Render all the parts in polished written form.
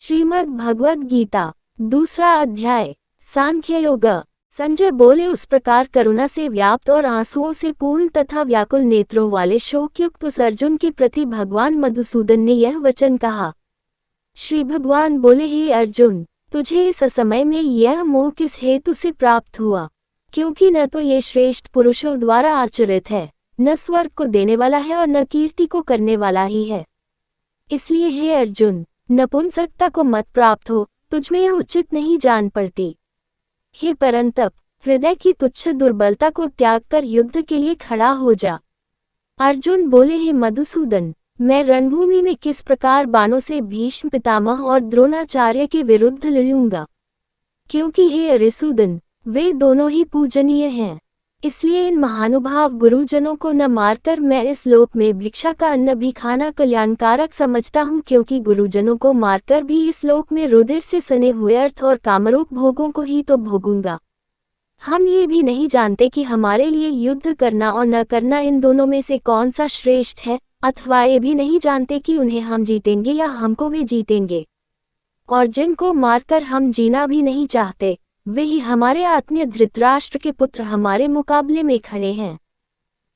श्रीमद् भगवद गीता दूसरा अध्याय सांख्य योग। संजय बोले, उस प्रकार करुणा से व्याप्त और आंसुओं से पूर्ण तथा व्याकुल नेत्रों वाले शोकयुक्त उस अर्जुन के प्रति भगवान मधुसूदन ने यह वचन कहा। श्री भगवान बोले, हे अर्जुन, तुझे इस असमय में यह मोह किस हेतु से प्राप्त हुआ? क्योंकि न तो ये श्रेष्ठ पुरुषों द्वारा आचरित है, न स्वर्ग को देने वाला है और न कीर्ति को करने वाला ही है। इसलिए हे अर्जुन, नपुंसकता को मत प्राप्त हो, तुझमें यह उचित नहीं जान पड़ती। हे परंतप, हृदय की तुच्छ दुर्बलता को त्याग कर युद्ध के लिए खड़ा हो जा। अर्जुन बोले, हे मधुसूदन, मैं रणभूमि में किस प्रकार बाणों से भीष्म पितामह और द्रोणाचार्य के विरुद्ध लड़ूंगा? क्योंकि हे अरिसूदन, वे दोनों ही पूजनीय हैं। इसलिए इन महानुभाव गुरुजनों को न मारकर मैं इस लोक में भिक्षा का अन्न भी खाना कल्याणकारक समझता हूँ, क्योंकि गुरुजनों को मारकर भी इस लोक में रुधिर से सने हुए अर्थ और कामरूप भोगों को ही तो भोगूंगा। हम ये भी नहीं जानते कि हमारे लिए युद्ध करना और न करना इन दोनों में से कौन सा श्रेष्ठ है, अथवा ये भी नहीं जानते कि उन्हें हम जीतेंगे या हमको वे जीतेंगे। और जिनको मारकर हम जीना भी नहीं चाहते, वे ही हमारे आत्मीय धृतराष्ट्र के पुत्र हमारे मुकाबले में खड़े हैं।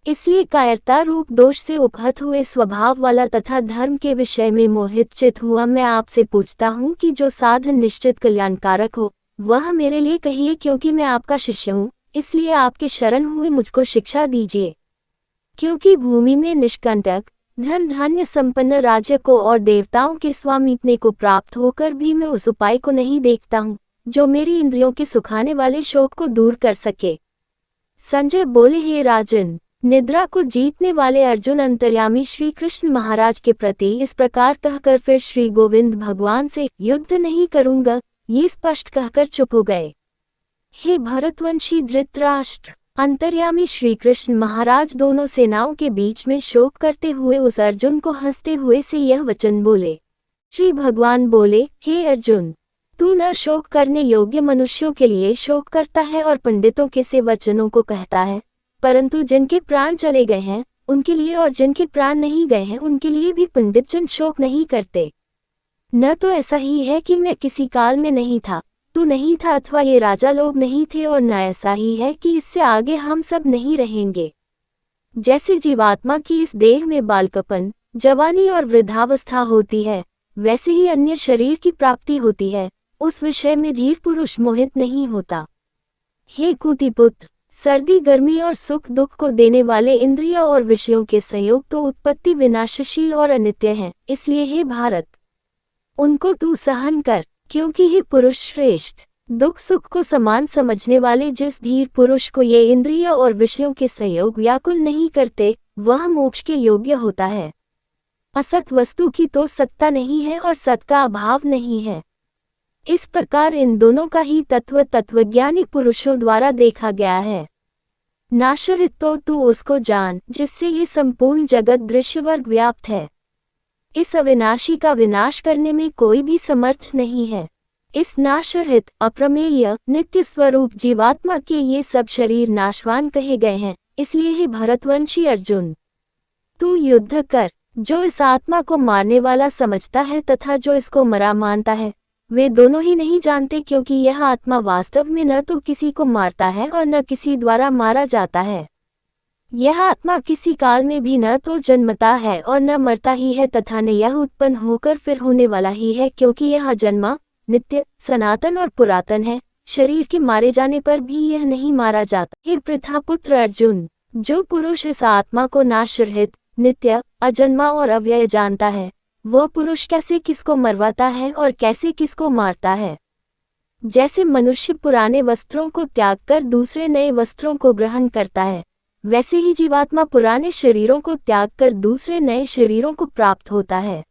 इसलिए कायरता रूप दोष से उपहत हुए स्वभाव वाला तथा धर्म के विषय में मोहित चित हुआ मैं आपसे पूछता हूँ कि जो साधन निश्चित कल्याणकारक हो वह मेरे लिए कहिए, क्योंकि मैं आपका शिष्य हूँ। इसलिए आपके शरण हुए मुझको शिक्षा दीजिए। क्योंकि भूमि में निष्कंटक धन धान्य संपन्न राज्य को और देवताओं के स्वामित्व को प्राप्त होकर भी मैं उस उपाय को नहीं देखता हूँ जो मेरी इंद्रियों के सुखाने वाले शोक को दूर कर सके। संजय बोले, हे राजन, निद्रा को जीतने वाले अर्जुन अंतर्यामी श्री कृष्ण महाराज के प्रति इस प्रकार कहकर फिर श्री गोविंद भगवान से युद्ध नहीं करूंगा ये स्पष्ट कहकर चुप हो गए। हे भरतवंशी धृतराष्ट्र, अंतर्यामी श्री कृष्ण महाराज दोनों सेनाओं के बीच में शोक करते हुए उस अर्जुन को हंसते हुए से यह वचन बोले। श्री भगवान बोले, हे अर्जुन, तू न शोक करने योग्य मनुष्यों के लिए शोक करता है और पंडितों के से वचनों को कहता है, परंतु जिनके प्राण चले गए हैं उनके लिए और जिनके प्राण नहीं गए हैं उनके लिए भी पंडित जन शोक नहीं करते। न तो ऐसा ही है कि मैं किसी काल में नहीं था, तू नहीं था, अथवा ये राजा लोग नहीं थे, और न ऐसा ही है कि इससे आगे हम सब नहीं रहेंगे। जैसे जीवात्मा की इस देह में बालकपन, जवानी और वृद्धावस्था होती है, वैसे ही अन्य शरीर की प्राप्ति होती है, उस विषय में धीर पुरुष मोहित नहीं होता। हे कुतिपुत्र, सर्दी गर्मी और सुख दुख को देने वाले इंद्रियों और विषयों के संयोग तो उत्पत्ति विनाशशील और अनित्य हैं। इसलिए हे भारत, उनको तू सहन कर, क्योंकि हे पुरुष श्रेष्ठ, दुख सुख को समान समझने वाले जिस धीर पुरुष को ये इंद्रियों और विषयों के संयोग व्याकुल नहीं करते, वह मोक्ष के योग्य होता है। असत वस्तु की तो सत्ता नहीं है और सत का अभाव नहीं है। इस प्रकार इन दोनों का ही तत्व तत्वज्ञानी पुरुषों द्वारा देखा गया है। नाशरित तो तू उसको जान जिससे ये संपूर्ण जगत दृश्यवर्ग व्याप्त है। इस अविनाशी का विनाश करने में कोई भी समर्थ नहीं है। इस नाशरहित अप्रमेय नित्य स्वरूप जीवात्मा के ये सब शरीर नाशवान कहे गए हैं। इसलिए हे भरतवंशी अर्जुन, तू युद्ध कर। जो इस आत्मा को मारने वाला समझता है तथा जो इसको मरा मानता है, वे दोनों ही नहीं जानते, क्योंकि यह आत्मा वास्तव में न तो किसी को मारता है और न किसी द्वारा मारा जाता है। यह आत्मा किसी काल में भी न तो जन्मता है और न मरता ही है, तथा न यह उत्पन्न होकर फिर होने वाला ही है, क्योंकि यह अजन्मा, नित्य, सनातन और पुरातन है। शरीर के मारे जाने पर भी यह नहीं मारा जाता। हे पृथापुत्र अर्जुन, जो पुरुष इस आत्मा को नाशरहित, नित्य, अजन्मा और अव्यय जानता है, वह पुरुष कैसे किसको मरवाता है और कैसे किसको मारता है। जैसे मनुष्य पुराने वस्त्रों को त्याग कर दूसरे नए वस्त्रों को ग्रहण करता है, वैसे ही जीवात्मा पुराने शरीरों को त्याग कर दूसरे नए शरीरों को प्राप्त होता है।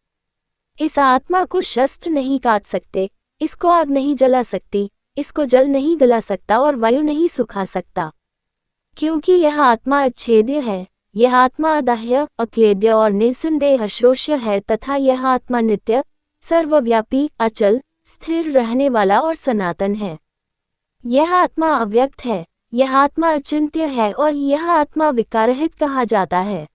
इस आत्मा को शस्त्र नहीं काट सकते, इसको आग नहीं जला सकती, इसको जल नहीं गला सकता और वायु नहीं सुखा सकता, क्योंकि यह आत्मा अच्छेद्य है। यह आत्मा अदाह्य, अक्लेद्य और निसंदेह अशोष्य है, तथा यह आत्मा नित्य, सर्वव्यापी, अचल, स्थिर रहने वाला और सनातन है। यह आत्मा अव्यक्त है, यह आत्मा अचिंत्य है और यह आत्मा विकाररहित कहा जाता है।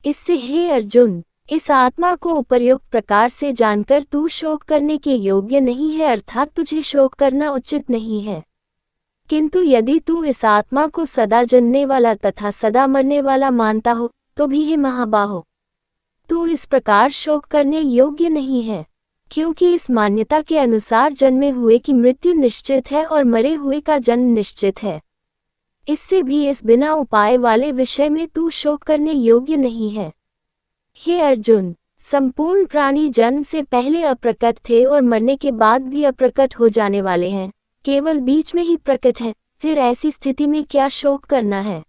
इससे हे अर्जुन, इस आत्मा को उपर्युक्त प्रकार से जानकर तू शोक करने के योग्य नहीं है, अर्थात तुझे शोक करना उचित नहीं है। किंतु यदि तू इस आत्मा को सदा जन्मने वाला तथा सदा मरने वाला मानता हो तो भी हे महाबाहो, तू इस प्रकार शोक करने योग्य नहीं है, क्योंकि इस मान्यता के अनुसार जन्मे हुए की मृत्यु निश्चित है और मरे हुए का जन्म निश्चित है। इससे भी इस बिना उपाय वाले विषय में तू शोक करने योग्य नहीं है। हे अर्जुन, संपूर्ण प्राणी जन्म से पहले अप्रकट थे और मरने के बाद भी अप्रकट हो जाने वाले हैं, केवल बीच में ही प्रकट है। फिर ऐसी स्थिति में क्या शोक करना है?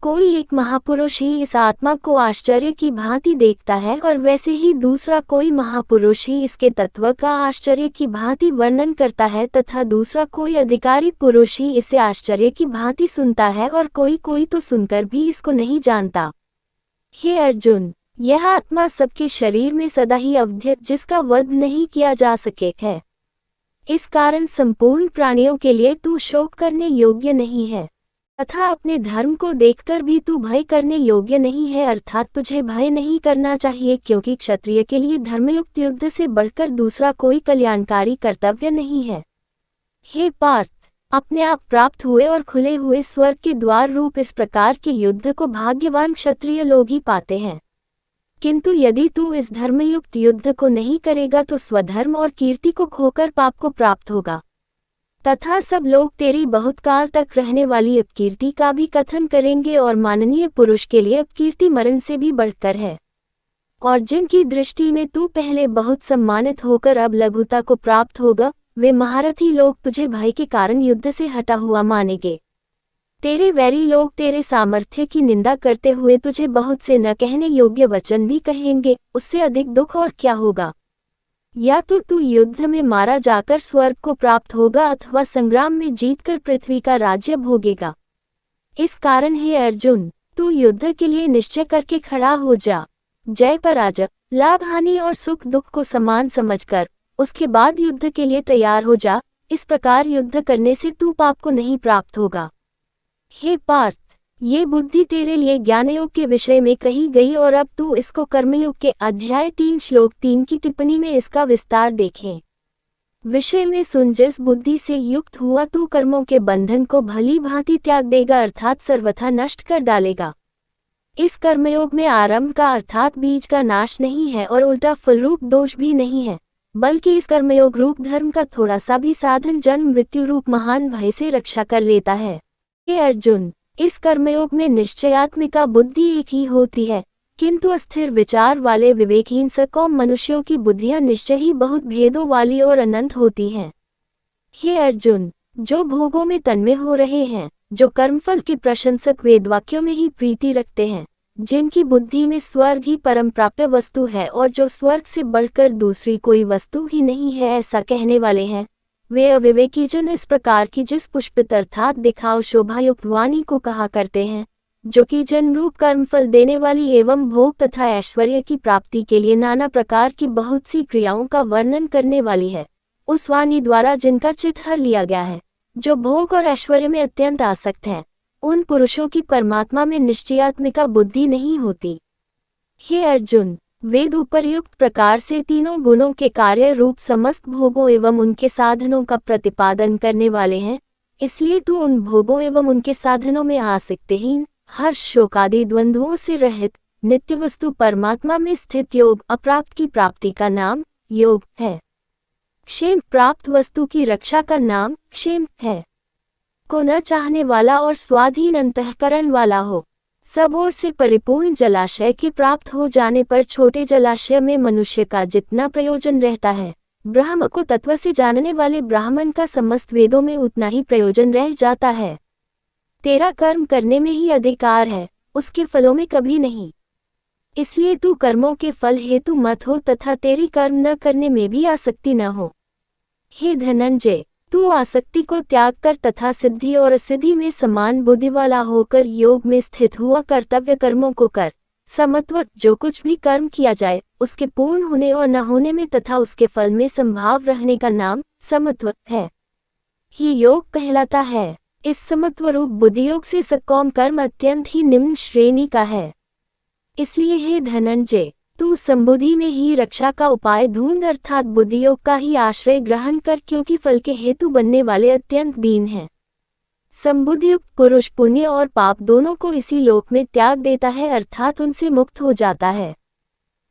कोई एक महापुरुष ही इस आत्मा को आश्चर्य की भांति देखता है और वैसे ही दूसरा कोई महापुरुष ही इसके तत्व का आश्चर्य की भांति वर्णन करता है तथा दूसरा कोई अधिकारी पुरुष ही इसे आश्चर्य की भांति सुनता है और कोई तो सुनकर भी इसको नहीं जानता। हे अर्जुन, यह आत्मा सबके शरीर में सदा ही अवध्यत, जिसका वध नहीं किया जा सके है। इस कारण संपूर्ण प्राणियों के लिए तू शोक करने योग्य नहीं है तथा अपने धर्म को देखकर भी तू भय करने योग्य नहीं है, अर्थात तुझे भय नहीं करना चाहिए, क्योंकि क्षत्रिय के लिए धर्मयुक्त युद्ध से बढ़कर दूसरा कोई कल्याणकारी कर्तव्य नहीं है। हे पार्थ, अपने आप प्राप्त हुए और खुले हुए स्वर्ग के द्वार रूप इस प्रकार के युद्ध को भाग्यवान क्षत्रिय लोग ही पाते हैं। किंतु यदि तू इस धर्मयुक्त युद्ध को नहीं करेगा तो स्वधर्म और कीर्ति को खोकर पाप को प्राप्त होगा तथा सब लोग तेरी बहुत काल तक रहने वाली अपकीर्ति का भी कथन करेंगे और माननीय पुरुष के लिए अपकीर्ति मरण से भी बढ़कर है। और जिनकी दृष्टि में तू पहले बहुत सम्मानित होकर अब लघुता को प्राप्त होगा, वे महारथी लोग तुझे भय के कारण युद्ध से हटा हुआ मानेंगे। तेरे वैरी लोग तेरे सामर्थ्य की निंदा करते हुए तुझे बहुत से न कहने योग्य वचन भी कहेंगे। उससे अधिक दुख और क्या होगा? या तो तू युद्ध में मारा जाकर स्वर्ग को प्राप्त होगा अथवा संग्राम में जीतकर पृथ्वी का राज्य भोगेगा। इस कारण हे अर्जुन, तू युद्ध के लिए निश्चय करके खड़ा हो जा। जय पराजय, लाभ हानि और सुख दुख को समान समझकर उसके बाद युद्ध के लिए तैयार हो जा। इस प्रकार युद्ध करने से तू पाप को नहीं प्राप्त होगा। हे पार्थ, ये बुद्धि तेरे लिए ज्ञानयोग के विषय में कही गई और अब तू इसको कर्मयोग के अध्याय 3 श्लोक 3 की टिप्पणी में इसका विस्तार देखें। विषय में सुन, जिस बुद्धि से युक्त हुआ तू कर्मों के बंधन को भली भांति त्याग देगा, अर्थात सर्वथा नष्ट कर डालेगा। इस कर्मयोग में आरंभ का अर्थात बीज का नाश नहीं है और उल्टा फलरूप दोष भी नहीं है, बल्कि इस कर्मयोग रूप धर्म का थोड़ा सा भी साधन जन्म मृत्यु रूप महान भय से रक्षा कर लेता है। हे अर्जुन, इस कर्मयोग में निश्चयात्मिका बुद्धि एक ही होती है, किंतु अस्थिर विचार वाले विवेकहीन सकौम मनुष्यों की बुद्धियां निश्चय ही बहुत भेदों वाली और अनंत होती हैं। हे अर्जुन, जो भोगों में तन्मय हो रहे हैं, जो कर्मफल के प्रशंसक वेदवाक्यों में ही प्रीति रखते हैं, जिनकी बुद्धि में स्वर्ग ही परम प्राप्य वस्तु है और जो स्वर्ग से बढ़कर दूसरी कोई वस्तु ही नहीं है ऐसा कहने वाले हैं, वे अविवेकी जन इस प्रकार की जिस पुष्पित अर्थात दिखाओ शोभायुक्त वाणी को कहा करते हैं, जो कि जन्म रूप कर्मफल देने वाली एवं भोग तथा ऐश्वर्य की प्राप्ति के लिए नाना प्रकार की बहुत सी क्रियाओं का वर्णन करने वाली है, उस वाणी द्वारा जिनका चित्त हर लिया गया है, जो भोग और ऐश्वर्य में अत्यंत आसक्त हैं, उन पुरुषों की परमात्मा में निश्चयात्मिका बुद्धि नहीं होती। हे अर्जुन, वेद उपर्युक्त प्रकार से तीनों गुणों के कार्य रूप समस्त भोगों एवं उनके साधनों का प्रतिपादन करने वाले हैं, इसलिए तू उन भोगों एवं उनके साधनों में आसक्तिहीन, हर्ष शोकादि द्वंद्वों से रहित नित्य वस्तु परमात्मा में स्थित योग अप्राप्त की प्राप्ति का नाम योग है। क्षेम प्राप्त वस्तु की रक्षा का नाम क्षेम है। को न चाहने वाला और स्वाधीन अंतःकरण वाला हो, सब ओर से परिपूर्ण जलाशय के प्राप्त हो जाने पर छोटे जलाशय में मनुष्य का जितना प्रयोजन रहता है, ब्रह्म को तत्व से जानने वाले ब्राह्मण का समस्त वेदों में उतना ही प्रयोजन रह जाता है। तेरा कर्म करने में ही अधिकार है, उसके फलों में कभी नहीं। इसलिए तू कर्मों के फल हेतु मत हो तथा तेरी कर्म न करने में भी आसक्ति न हो। हे धनंजय, तू आसक्ति को त्याग कर तथा सिद्धि और असिद्धि में समान बुद्धि वाला होकर योग में स्थित हुआ कर्तव्य कर्मों को कर। समत्व, जो कुछ भी कर्म किया जाए उसके पूर्ण होने और न होने में तथा उसके फल में संभाव रहने का नाम समत्व है, ही योग कहलाता है। इस समत्व रूप बुद्धियोग से सकौम कर्म अत्यंत ही निम्न श्रेणी का है। इसलिए हे धनंजय, तू संबुद्धि में ही रक्षा का उपाय ढूंढ, अर्थात बुद्धि योग का ही आश्रय ग्रहण कर, क्योंकि फल के हेतु बनने वाले अत्यंत दीन हैं। संबुद्धियुक्त पुरुष पुण्य और पाप दोनों को इसी लोक में त्याग देता है, अर्थात उनसे मुक्त हो जाता है।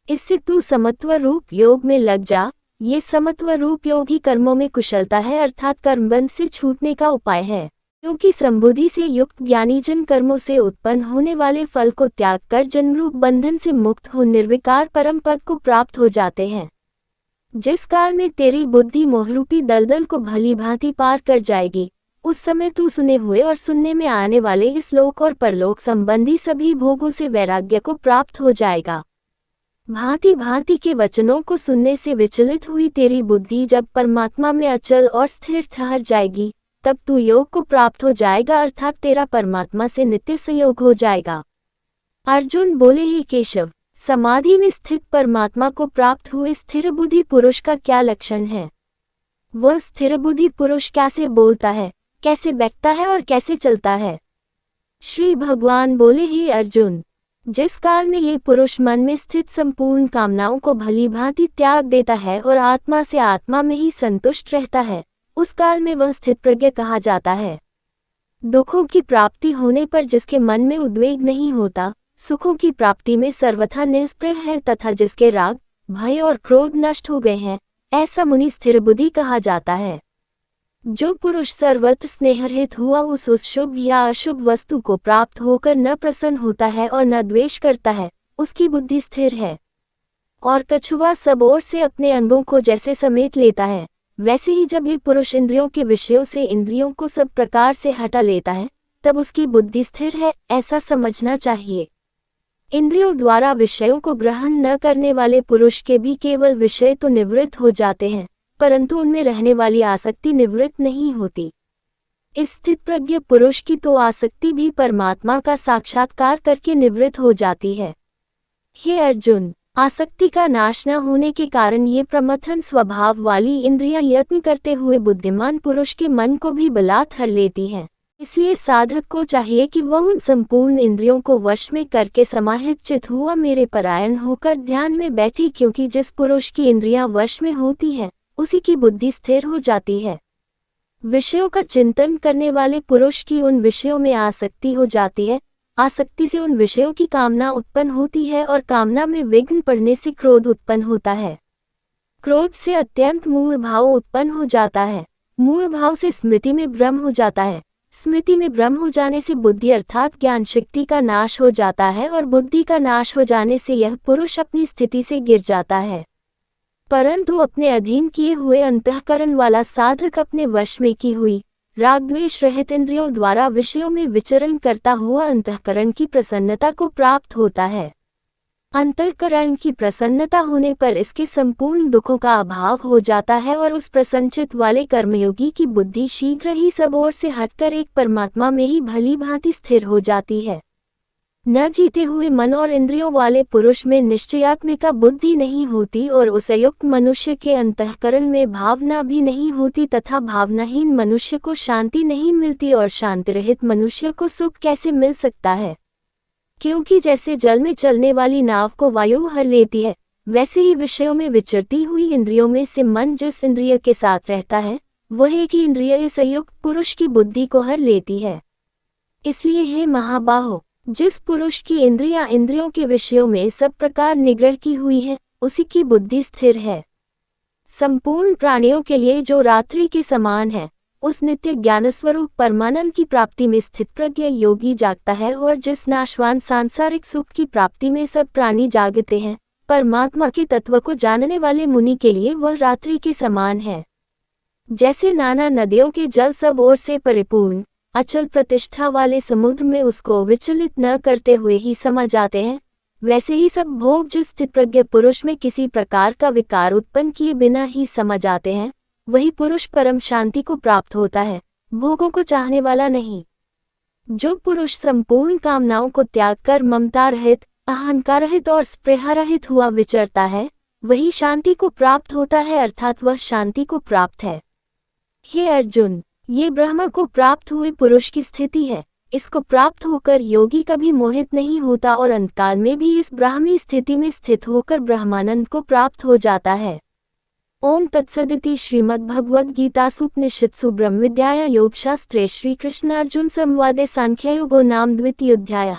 इससे तू समत्व रूप योग में लग जा। ये समत्व रूप योग ही कर्मों में कुशलता है, अर्थात कर्मबंध से छूटने का उपाय है, क्योंकि संबुद्धि से युक्त ज्ञानीजन कर्मों से उत्पन्न होने वाले फल को त्याग कर जन्मरूप बंधन से मुक्त हो निर्विकार परम पद को प्राप्त हो जाते हैं। जिस काल में तेरी बुद्धि मोहरूपी दलदल को भली भांति पार कर जाएगी, उस समय तू सुने हुए और सुनने में आने वाले इस लोक और परलोक संबंधी सभी भोगों से वैराग्य को प्राप्त हो जाएगा। भांति भांति के वचनों को सुनने से विचलित हुई तेरी बुद्धि जब परमात्मा में अचल और स्थिर ठहर जाएगी, तब तू योग को प्राप्त हो जाएगा, अर्थात तेरा परमात्मा से नित्य संयोग हो जाएगा। अर्जुन बोले, हे केशव, समाधि में स्थित परमात्मा को प्राप्त हुए स्थिर बुद्धि पुरुष का क्या लक्षण है? वह स्थिर बुद्धि पुरुष कैसे बोलता है, कैसे बैठता है और कैसे चलता है? श्री भगवान बोले, हे अर्जुन, जिस काल में ये पुरुष मन में स्थित संपूर्ण कामनाओं को भली भांति त्याग देता है और आत्मा से आत्मा में ही संतुष्ट रहता है, उस काल में वह स्थित प्रज्ञ कहा जाता है। दुखों की प्राप्ति होने पर जिसके मन में उद्वेग नहीं होता, सुखों की प्राप्ति में सर्वथा निष्प्रय है तथा जिसके राग, भय और क्रोध नष्ट हो गए हैं, ऐसा मुनि स्थिर बुद्धि कहा जाता है। जो पुरुष सर्वत्र स्नेहरहित हुआ उस शुभ या अशुभ वस्तु को प्राप्त होकर न प्रसन्न होता है और न द्वेष करता है, उसकी बुद्धि स्थिर है। और कछुआ सब ओर से अपने अंगों को जैसे समेट लेता है, वैसे ही जब ये पुरुष इंद्रियों के विषयों से इंद्रियों को सब प्रकार से हटा लेता है, तब उसकी बुद्धि स्थिर है, ऐसा समझना चाहिए। इंद्रियों द्वारा विषयों को ग्रहण न करने वाले पुरुष के भी केवल विषय तो निवृत्त हो जाते हैं, परंतु उनमें रहने वाली आसक्ति निवृत्त नहीं होती। इस स्थित प्रज्ञ पुरुष की तो आसक्ति भी परमात्मा का साक्षात्कार करके निवृत्त हो जाती है। हे अर्जुन, आसक्ति का नाश न होने के कारण ये प्रमथन स्वभाव वाली इंद्रियां यत्न करते हुए बुद्धिमान पुरुष के मन को भी बलात् हर लेती हैं। इसलिए साधक को चाहिए कि वह उन संपूर्ण इंद्रियों को वश में करके समाहित चित हुआ मेरे परायण होकर ध्यान में बैठे, क्योंकि जिस पुरुष की इंद्रियां वश में होती हैं, उसी की बुद्धि स्थिर हो जाती है। विषयों का चिंतन करने वाले पुरुष की उन विषयों में आसक्ति हो जाती है, आसक्ति से उन विषयों की कामना उत्पन्न होती है और कामना में विघ्न पड़ने से क्रोध उत्पन्न होता है। क्रोध से अत्यंत मूढ़ भाव उत्पन्न हो जाता है, मूढ़ भाव से स्मृति में भ्रम हो जाता है, स्मृति में भ्रम हो जाने से बुद्धि अर्थात ज्ञान शक्ति का नाश हो जाता है और बुद्धि का नाश हो जाने से यह पुरुष अपनी स्थिति से गिर जाता है। परंतु अपने अधीन किए हुए अंतःकरण वाला साधक अपने वश में की हुई राग द्वेष रहित इंद्रियों द्वारा विषयों में विचरण करता हुआ अंतःकरण की प्रसन्नता को प्राप्त होता है। अंतःकरण की प्रसन्नता होने पर इसके संपूर्ण दुखों का अभाव हो जाता है और उस प्रसन्नचित वाले कर्मयोगी की बुद्धि शीघ्र ही सब ओर से हटकर एक परमात्मा में ही भली भांति स्थिर हो जाती है। न जीते हुए मन और इंद्रियों वाले पुरुष में निश्चयात्मिका बुद्धि नहीं होती और उस युक्त मनुष्य के अंतःकरण में भावना भी नहीं होती तथा भावनाहीन मनुष्य को शांति नहीं मिलती और शांति रहित मनुष्य को सुख कैसे मिल सकता है? क्योंकि जैसे जल में चलने वाली नाव को वायु हर लेती है, वैसे ही विषयों में विचरती हुई इंद्रियों में से मन जिस इंद्रिय के साथ रहता है, वह एक ही इंद्रिय संयुक्त पुरुष की बुद्धि को हर लेती है। इसलिए हे महाबाहो, जिस पुरुष की इंद्रियां इंद्रियों के विषयों में सब प्रकार निग्रह की हुई है, उसी की बुद्धि स्थिर है। संपूर्ण प्राणियों के लिए जो रात्रि के समान है, उस नित्य ज्ञानस्वरूप परमानंद की प्राप्ति में स्थित प्रज्ञ योगी जागता है और जिस नाशवान सांसारिक सुख की प्राप्ति में सब प्राणी जागते हैं, परमात्मा के तत्व को जानने वाले मुनि के लिए वह रात्रि के समान है। जैसे नाना नदियों के जल सब ओर से परिपूर्ण अचल प्रतिष्ठा वाले समुद्र में उसको विचलित न करते हुए ही समा जाते हैं, वैसे ही सब भोग जिस स्थितप्रज्ञ पुरुष में किसी प्रकार का विकार उत्पन्न किए बिना ही समा जाते हैं, वही पुरुष परम शांति को प्राप्त होता है, भोगों को चाहने वाला नहीं। जो पुरुष संपूर्ण कामनाओं को त्याग कर ममता रहित, अहंकार रहित और स्पृहा रहित हुआ विचरता है, वही शांति को प्राप्त होता है, अर्थात वह शांति को प्राप्त है। हे अर्जुन, ये ब्रह्म को प्राप्त हुए पुरुष की स्थिति है। इसको प्राप्त होकर योगी कभी मोहित नहीं होता और अंतकाल में भी इस ब्राह्मी स्थिति में स्थित होकर ब्रह्मानंद को प्राप्त हो जाता है। ओम तत्सदिति श्रीमद्भगवद्गीतासूपनिषत्सु ब्रह्मविद्याया योगशास्त्रे श्रीकृष्णार्जुन संवादे सांख्ययोगो नाम द्वितीयोऽध्यायः।